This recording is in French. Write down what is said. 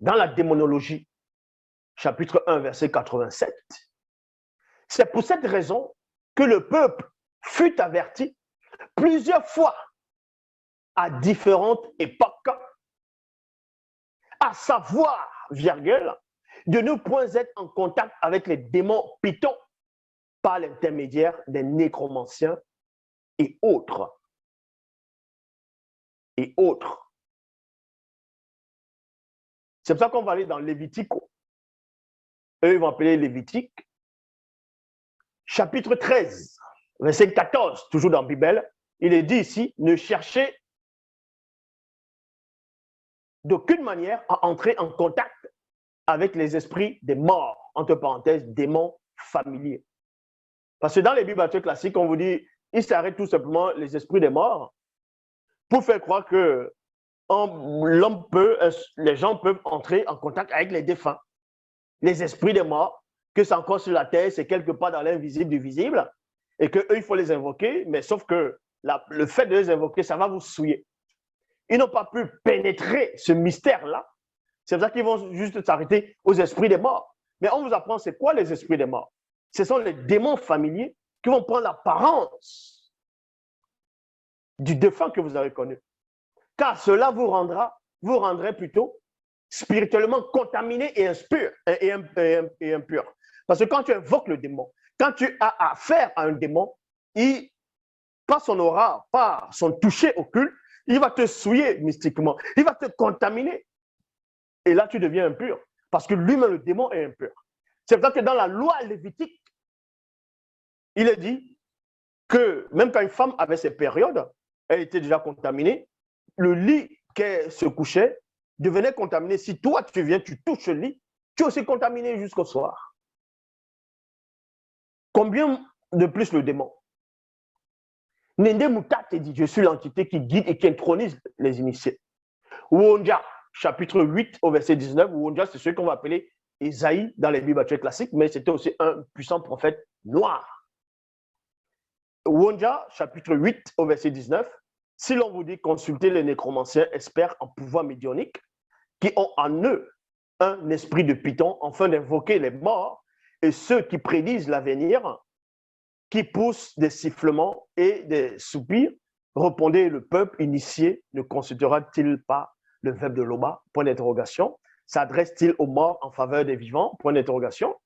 dans la démonologie, chapitre 1, verset 87. C'est pour cette raison que le peuple fut averti plusieurs fois à différentes époques, à savoir, virgule, de ne point être en contact avec les démons pythons par l'intermédiaire des nécromanciens et autres. Et autres. C'est pour ça qu'on va aller dans Lévitique. Eux, ils vont appeler Lévitique. Chapitre 13, verset 14, toujours dans la Bible, il est dit ici, ne cherchez d'aucune manière à entrer en contact avec les esprits des morts, entre parenthèses, démons familiers. Parce que dans les Bibles classiques, on vous dit, ils s'arrêtent tout simplement les esprits des morts pour faire croire que les gens peuvent entrer en contact avec les défunts, les esprits des morts, que c'est encore sur la terre, c'est quelque part dans l'invisible du visible, et qu'eux, il faut les invoquer, mais sauf que le fait de les invoquer, ça va vous souiller. Ils n'ont pas pu pénétrer ce mystère-là. C'est pour ça qu'ils vont juste s'arrêter aux esprits des morts. Mais on vous apprend, c'est quoi les esprits des morts? Ce sont les démons familiers qui vont prendre l'apparence du défunt que vous avez connu. Car cela vous rendrait plutôt spirituellement contaminé et impur. Parce que quand tu invoques le démon, quand tu as affaire à un démon, par son aura, par son toucher occulte, il va te souiller mystiquement, il va te contaminer. Et là, tu deviens impur. Parce que lui-même, le démon, est impur. C'est pour ça que dans la loi lévitique, il est dit que même quand une femme avait ses périodes, elle était déjà contaminée, le lit qu'elle se couchait devenait contaminé. Si toi, tu viens, tu touches le lit, tu es aussi contaminé jusqu'au soir. Combien de plus le démon? Nende Moutate dit, je suis l'entité qui guide et qui intronise les initiés. Wonja, chapitre 8 au verset 19, Wonja, c'est ce qu'on va appeler Isaïe dans les Bibles classiques, mais c'était aussi un puissant prophète noir. Wonja, chapitre 8 au verset 19, si l'on vous dit consultez les nécromanciens experts en pouvoir médionique qui ont en eux un esprit de python afin d'invoquer les morts et ceux qui prédisent l'avenir, qui poussent des sifflements et des soupirs, répondez, le peuple initié ne consultera-t-il pas le verbe de Loba? Point d'interrogation. S'adresse-t-il aux morts en faveur des vivants? Point d'interrogation.